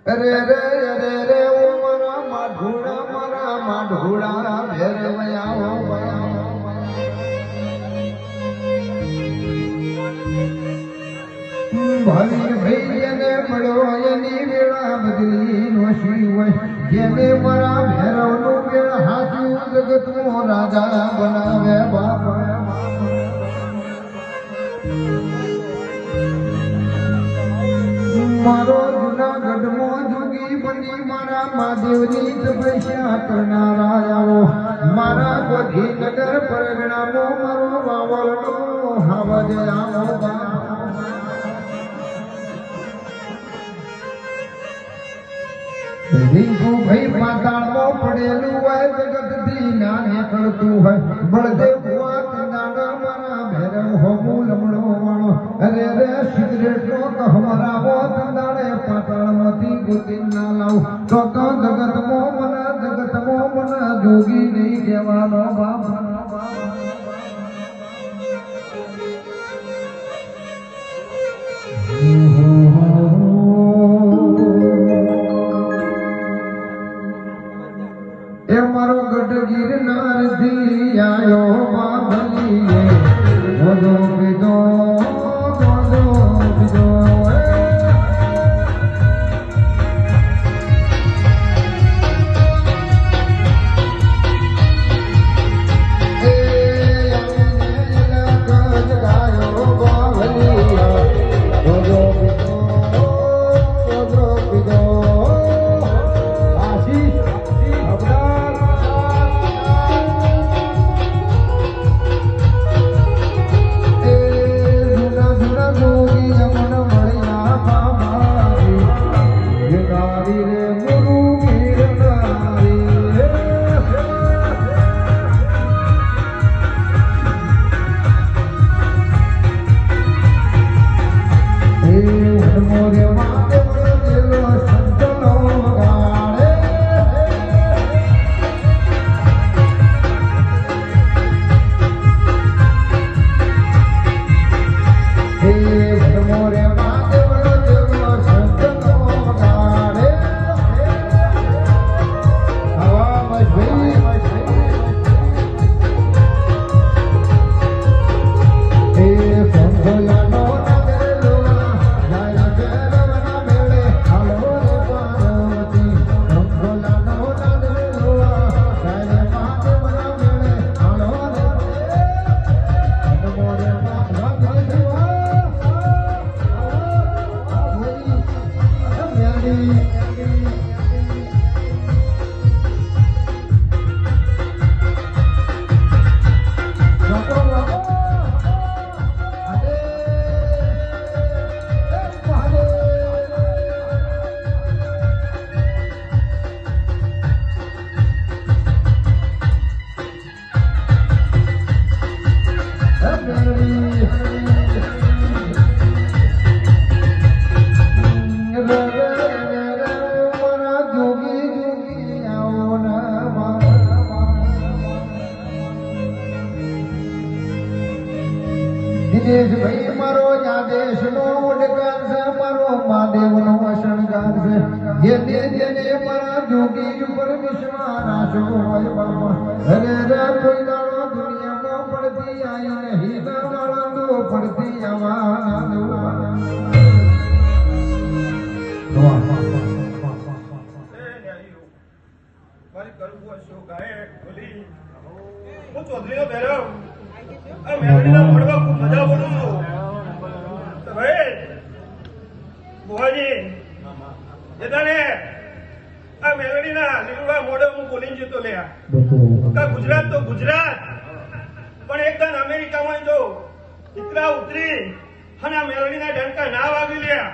અરે રે અરે રે ઓ મારા માઢોળા ભેરવયા ભાવી ભાઈ જેને મળ્યો એની વેળા બદલી નોશી હોય જેને મારા ભેરવનું વેળ હાથું જગતનો રાજા બનાવે બાપ મારો જૂનાગઢમાં જોગી બની મારા મહાદેવની તપસ્યા કરનારા આવો મારા ગોધીનગર પરગણામાં મારો વાવલનો હાવજ આવો રીંકુ ભાઈ પાતાળમાં પડેલું હોય જગતથી ના નીકળતું હોય બળદેવ મારા ભેરવ હોમું લમણો વાળો અરે રે સિગરેટનો કહમરાવો તંદાળે પાતાળમાંથી ગોતી ના લાવ તો જગતમાં મને જોગી નહીં કહેવાનો બાપ એ મારો ગઢ ગિરનારથી આયો બાબલીએ બોલો બીજો દિનેશભાઈ મારો આદેશનો ઓડકાર છે, મારો મહાદેવનો શણગાર છે. જેને જેને મારા જોગી ઉપર વિશ્વાસ રાખ્યો હોય બાપા, અરે રે કોઈ દાડો દુનિયામાં પડતી આઈ નહીં, વાળો પડતી આવા હું ચૌધરીનો ભેરવ આ મેલડીના મળવા ખૂબ મજા બોલું છું. તો ભાઈ બુહાજી જેતાને આ મેલડીના લીલુડા મોઢે હું બોલીને જતો લ્યા કા ગુજરાત તો ગુજરાત, પણ એકદમ અમેરિકામાં જો દીકરા ઉતરી અને આ મેલડીના ડંકા ના વાગી લ્યા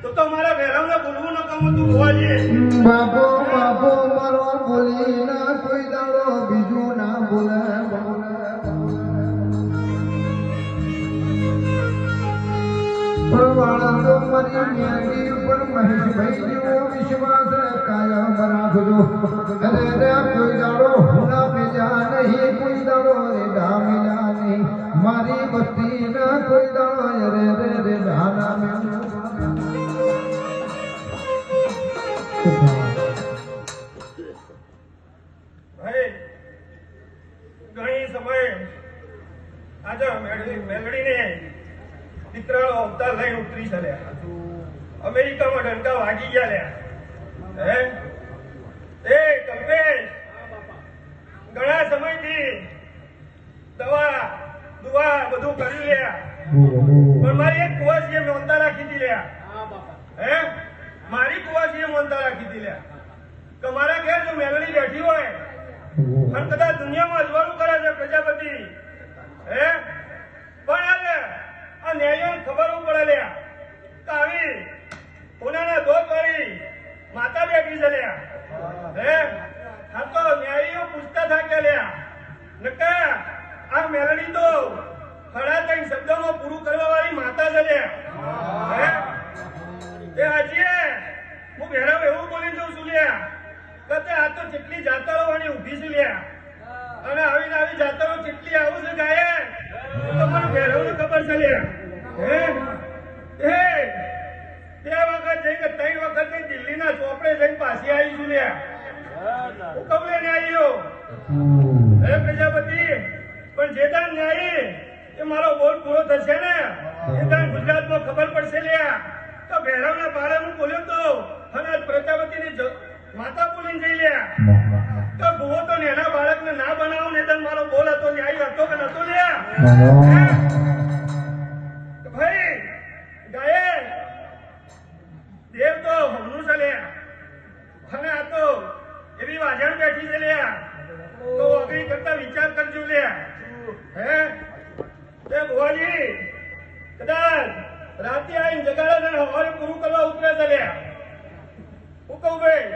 તો મારા ભેરવને બોલવું ન ગમતું બુહાજી. બાપો બાપો મારો બોલી ના કોઈ દાડો બીજું ના બોલે. વાળો મારી મેળી ઉપર મહેશભાઈ જેવો વિશ્વાસ કાયમ રાખજો. અરે રે કોઈ દાડો હુના બીજા નહીં, કોઈ દાડો રે ડામિલા નહીં, મારી બસ્તી ના કોઈ દાડો રે રે રે ડાના મેં. ઘણી સમય આજે મેલડીને દીકરાનો અવતાર લઈને ઉતરી ચાલ્યા, અમેરિકામાં ડંકા વાગી ગયા લ્યા. હે એ કલ્પેશ, ઘણા સમયથી દવા દુવા બધું કર્યું લ્યા, પણ મારી એક કુવાસીએ નોંધતા રાખી હતી લ્યા. હે મારી કુવાસીએ નોંધતા રાખી હતી લ્યા કે મારા ઘેર જો મેલડી બેઠી હોય અને કદાચ દુનિયામાં અજવાળું કરે છે પ્રજાપતિ, હે પણ આ ન્યાયો ખબર પડે લ્યા કે આવી કોનાના દોત વાળી માતા બેઠી છે લ્યા. હે આ તો ન્યાયીઓ પૂછતા થાક્યા લ્યા નકા આ મેલડી તો ખડા ત્રણ શબ્દોમાં પૂરું કરવા વાળી માતા છે લ્યા. હે એ હાજીએ હું ભેરવ એવું બોલી જઉં છું લ્યા કે આ તો જેટલી જાતરો વાળી ઊભી છે લ્યા, અને આવીને આવી જાતરો જેટલી આવું છે ગાયે તો મને ભેરવને ખબર છે લ્યા. હે એ બે વખત જઈને 3 વખત દિલ્હીના ચોપડે જઈને પાછી આવી છું લ્યા. હું કબ લઈને આવ્યો હે પ્રજાપતિ, પણ જે દાન ન્યાયી એ મારો બોલ પૂરો થશે ને એ દાન ગુજરાતમાં ખબર પડશે લ્યા તો ભેરવના પાડે હું બોલ્યો તો અને પ્રજાપતિની માતા બોલીને જઈ લ્યા તો ભૂવો તો નેના બાળકને ના બનાવો ને તો મારો બોલ હતો ન્યાય હતો કે નતો લ્યા. ભાઈ ગાયે દેવ તો હમનું છે લ્યા, અને આ તો એવી વાજણ બેઠી છે લ્યા તો અગ્નિ કરતા વિચાર કરજો લ્યા. હે તે ભુવાજી કદાચ રાતે આવીને જગાડે ને હવારે પૂરું કરવા ઉતરે છે લ્યા. હું કહું ભાઈ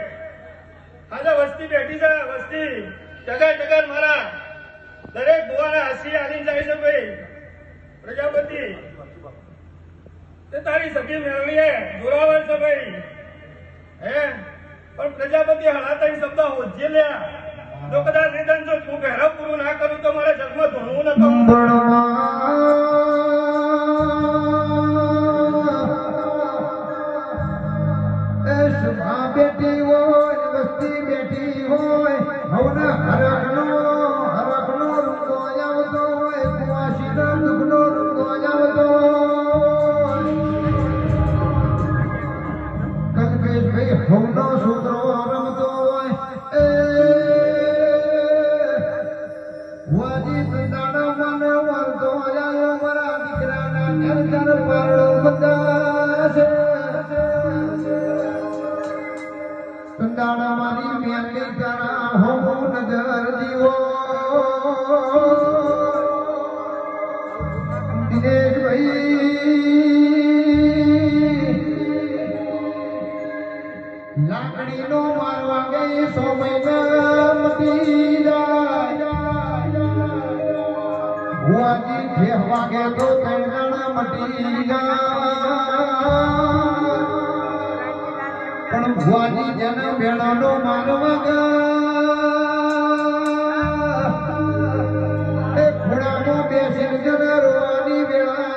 આજે વસ્તી બેઠી છે, વસ્તી જગર જગર મારા દરેક ભુવાના હાસી આલીને જાય છે ભાઈ. પ્રજાપતિ તે તારી સખી મેળવીએ જોરાવર છે ભાઈ. હે પણ પ્રજાપતિ હળાતા શબ્દ હોજે લ્યા જો કદાચ નિધન જો તું ભેરવ પૂરું ના કરું તો મારા જગમાં ધોણવું ન કહું. બેઠી હોય વસ્તી બેઠી હોય હવના હરખનો રૂંગો આવતો હોય, કુવાસીનો દુઃખનો રૂંગો આવતો હોય. કલ્પેશભાઈ હવનો છોકરો રમતો હોય એ વાજી સંતાનો મને વળતો આવ્યો મારા દીકરાના ઘર ઘર પારડો બધા છે. કંદાણા મારી મેલી તારા હો નજર દીવો દિનેશભાઈ લાકડીનો મારવા ગઈ 100 મહિના મટી જાય, ભુવાજી ઠેહ વાગે તો કંદાણા મટી જાય, પણ ભુવાજી જન ભેળાનો મારવા એ ઘોડામાં બેસીને જન રોવાની વેળા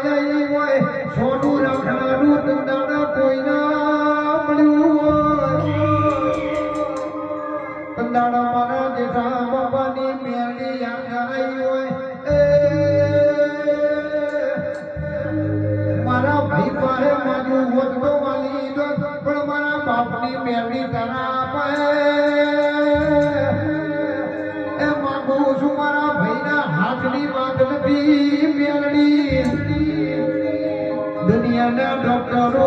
એને ડોક્ટરો